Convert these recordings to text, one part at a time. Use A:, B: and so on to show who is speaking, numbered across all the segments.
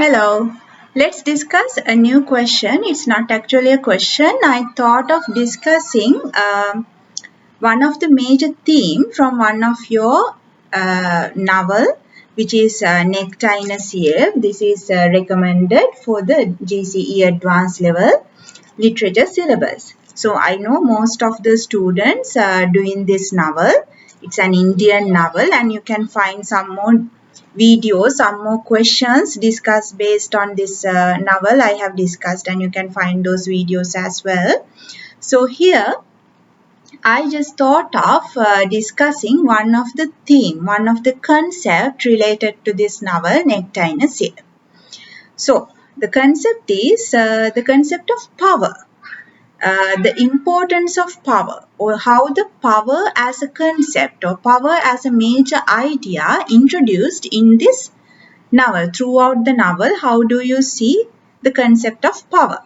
A: Hello. Let's discuss a new question. It's not actually a question. I thought of discussing one of the major theme from one of your novel, which is Nectar in a Sieve. This is recommended for the GCE advanced level literature syllabus. So I know most of the students are doing this novel. It's an Indian novel, and you can find some more videos, some more questions discussed based on this novel I have discussed, and you can find those videos as well. So here I just thought of discussing one of the theme, one of the concept related to this novel, Nectar in a Sieve. So the concept is the concept of power. The importance of power, or how the power as a concept or power as a major idea introduced in this novel. Throughout the novel, how do you see the concept of power?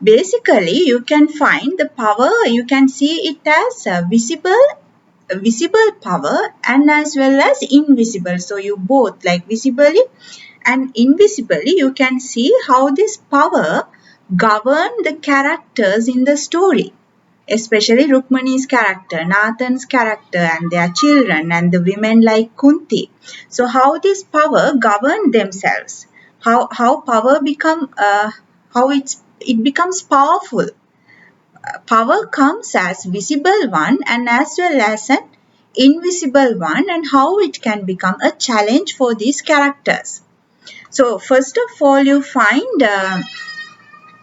A: Basically, you can find the power, you can see it as a visible power and as well as invisible. So you both, like visibly and invisibly, you can see how this power govern the characters in the story, especially Rukmani's character, Nathan's character, and their children, and the women like Kunti. So how this power govern themselves, how power become how it becomes powerful. Power comes as visible one and as well as an invisible one, and how it can become a challenge for these characters. So first of all, you find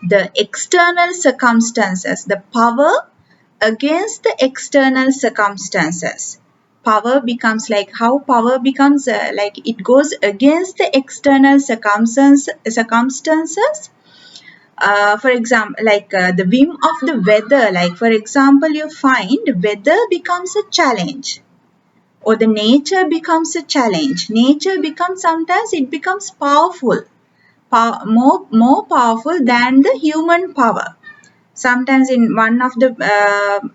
A: the external circumstances, the power against the external circumstances. Power becomes like how power becomes like it goes against the external circumstances. For example, like the whim of the weather, like for example, you find weather becomes a challenge, or the nature becomes a challenge. Nature becomes, sometimes it becomes powerful, more powerful than the human power. Sometimes in one of the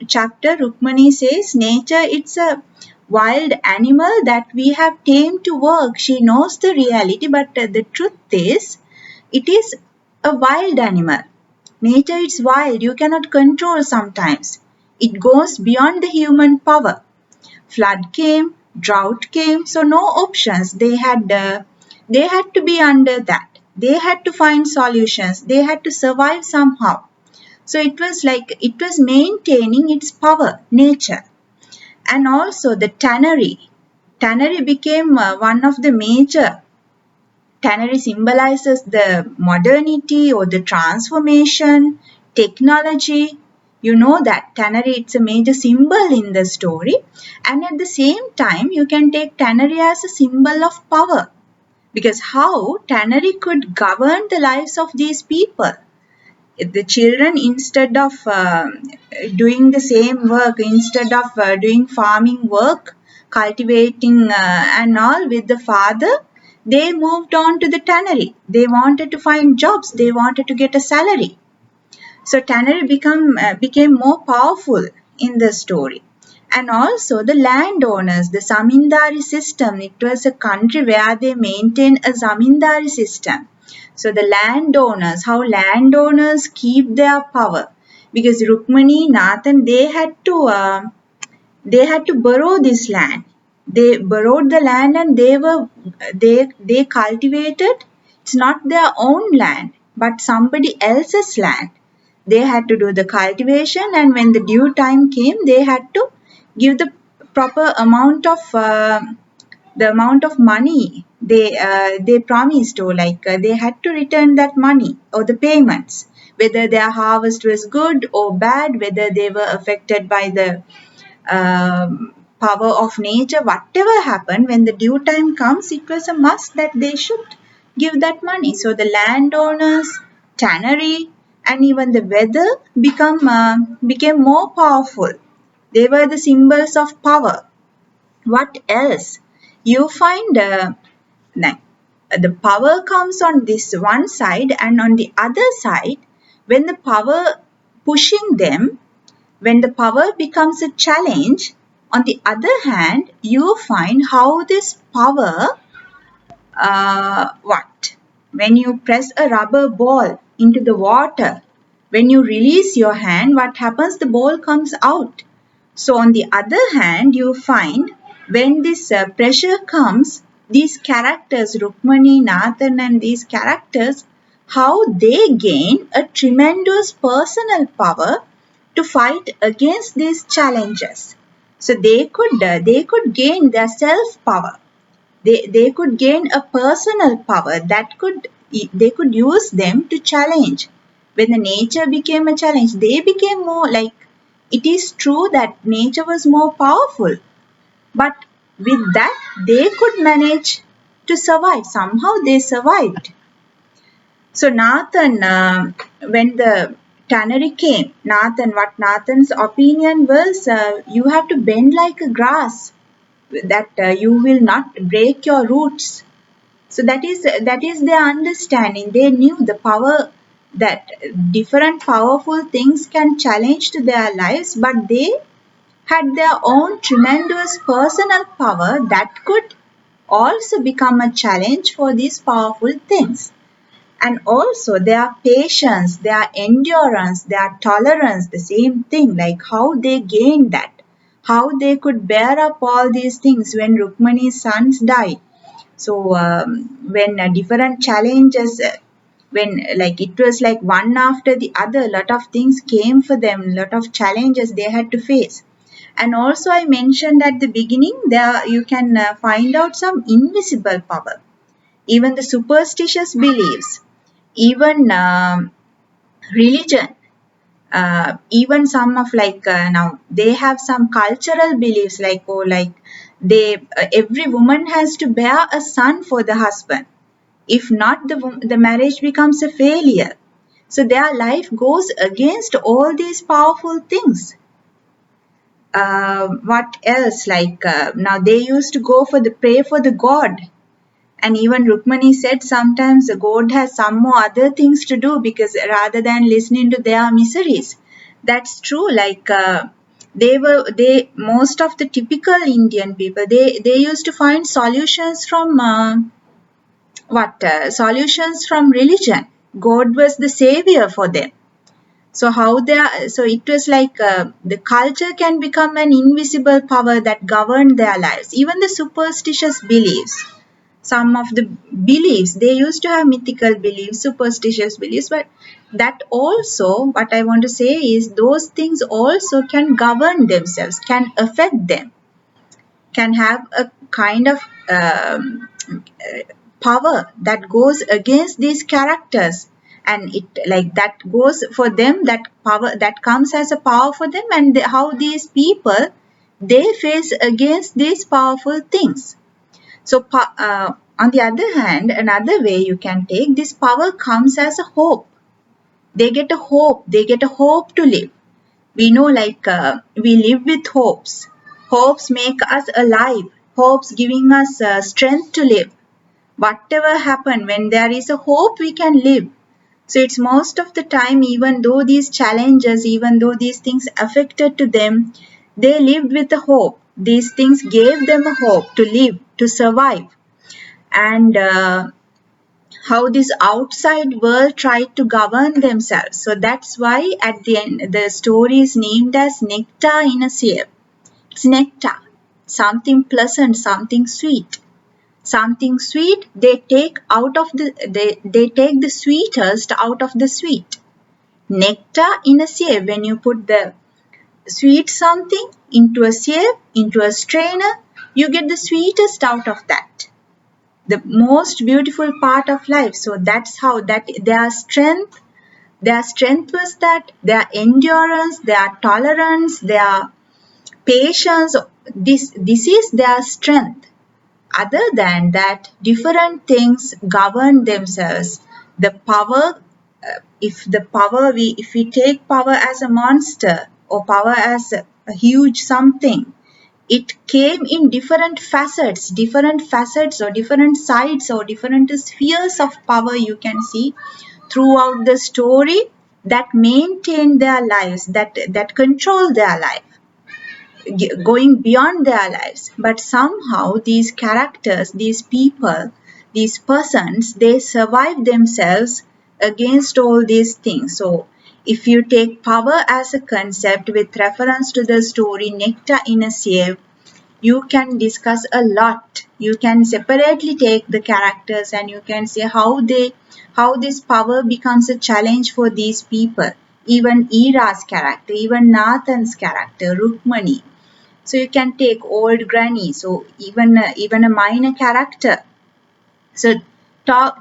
A: chapter, Rukmani says, nature, it's a wild animal that we have tamed to work. She knows the reality, but the truth is, it is a wild animal. Nature is wild. You cannot control sometimes. It goes beyond the human power. Flood came, drought came, so no options. They had to be under that. They had to find solutions. They had to survive somehow. So it was like it was maintaining its power, nature. And also the tannery. Tannery became one of the major. Tannery symbolizes the modernity or the transformation, technology. You know that tannery, it's a major symbol in the story. And at the same time, you can take tannery as a symbol of power. Because how tannery could govern the lives of these people. The children, instead of doing the same work, instead of doing farming work, cultivating and all with the father, they moved on to the tannery. They wanted to find jobs. They wanted to get a salary. So tannery became more powerful in the story. And also the landowners, the zamindari system. It was a country where they maintained a zamindari system. So the landowners, how landowners keep their power, because Rukmani, Nathan, they had to borrow this land. They borrowed the land, and they cultivated. It's not their own land, but somebody else's land. They had to do the cultivation, and when the due time came, they had to give the proper amount of money they promised, or like they had to return that money or the payments, whether their harvest was good or bad, whether they were affected by the power of nature, whatever happened, when the due time comes, it was a must that they should give that money. So the landowners, tannery, and even the weather became more powerful. They were the symbols of power. What else? You find the power comes on this one side, and on the other side, when the power pushing them, when the power becomes a challenge, on the other hand, you find how this power, what? When you press a rubber ball into the water, when you release your hand, what happens? The ball comes out. So on the other hand, you find when this pressure comes, these characters, Rukmani, Nathan and these characters, how they gain a tremendous personal power to fight against these challenges. So they could gain their self power. They could gain a personal power that they could use them to challenge. When the nature became a challenge, they became more like, it is true that nature was more powerful, but with that they could manage to survive. Somehow they survived. So Nathan, when the tannery came, what Nathan's opinion was, you have to bend like a grass, that you will not break your roots. So that is their understanding. They knew the power that different powerful things can challenge to their lives, but they had their own tremendous personal power that could also become a challenge for these powerful things. And also their patience, their endurance, their tolerance, the same thing, like how they gained that, how they could bear up all these things when Rukmani's sons died. So when different challenges, when like it was like one after the other, lot of things came for them, lot of challenges they had to face. And also I mentioned at the beginning, there you can find out some invisible power, even the superstitious beliefs, even religion, even some of like now they have some cultural beliefs like, oh, like they every woman has to bear a son for the husband. If not, the marriage becomes a failure. So their life goes against all these powerful things. What else? Like now they used to go for the pray for the god. And even Rukmani said sometimes the God has some more other things to do, because rather than listening to their miseries. That's true. Like they most of the typical Indian people, they used to find solutions from solutions from religion. God was the savior for them. So so it was like the culture can become an invisible power that governed their lives. Even the superstitious beliefs, some of the beliefs, they used to have mythical beliefs, superstitious beliefs, but that also, what I want to say is, those things also can govern themselves, can affect them, can have a kind of power that goes against these characters, and it like that goes for them, that power that comes as a power for them, and how these people, they face against these powerful things. So, on the other hand, another way you can take this power comes as a hope. They get a hope. They get a hope to live. We know, like we live with hopes. Hopes make us alive. Hopes giving us strength to live. Whatever happen, when there is a hope, we can live. So it's most of the time, even though these challenges, even though these things affected to them, they lived with a hope. These things gave them a hope to live, to survive. And how this outside world tried to govern themselves. So that's why at the end, the story is named as Nectar in a Sieve. It's nectar, something pleasant, something sweet. Something sweet, they take they take the sweetest out of the sweet. Nectar in a sieve, when you put the sweet something into a sieve, into a strainer, you get the sweetest out of that. The most beautiful part of life. So that's how that their strength was that, their endurance, their tolerance, their patience, this is their strength. Other than that, different things govern themselves. The power, if we take power as a monster or power as a huge something, it came in different facets or different sides or different spheres of power you can see throughout the story, that maintain their lives, that control their life, going beyond their lives. But somehow these characters, these people, these persons, they survive themselves against all these things. So if you take power as a concept with reference to the story Nectar in a Sieve, you can discuss a lot. You can separately take the characters and you can say how this power becomes a challenge for these people. Even Ira's character, even Nathan's character, Rukmani. So you can take old granny. So even a minor character. So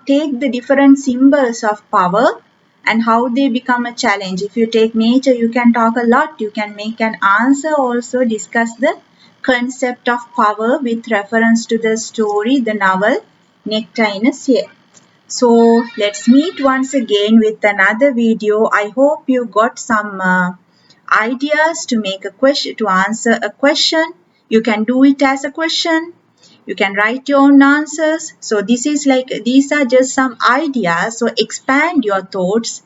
A: take the different symbols of power and how they become a challenge. If you take nature, you can talk a lot. You can make an answer, also discuss the concept of power with reference to the story, the novel Nectar in a Sieve. So let's meet once again with another video. I hope you got some ideas to make a question, to answer a question. You can do it as a question. You can write your own answers. So these are just some ideas. So expand your thoughts,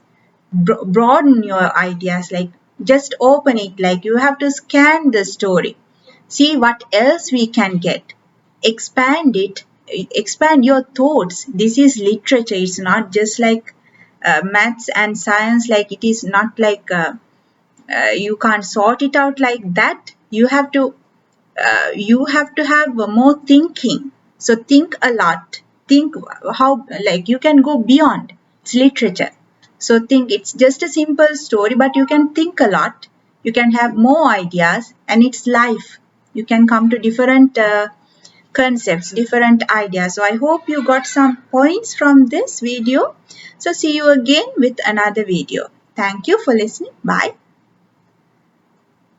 A: broaden your ideas, like just open it, like you have to scan the story, see what else we can get, expand it, expand your thoughts. This is literature. It's not just like maths and science, like it is not like you can't sort it out like that. You have to have more thinking. So think a lot. Think how, like you can go beyond. It's literature. So think it's just a simple story, but you can think a lot. You can have more ideas, and it's life. You can come to different concepts, different ideas. So I hope you got some points from this video. So see you again with another video. Thank you for listening. Bye.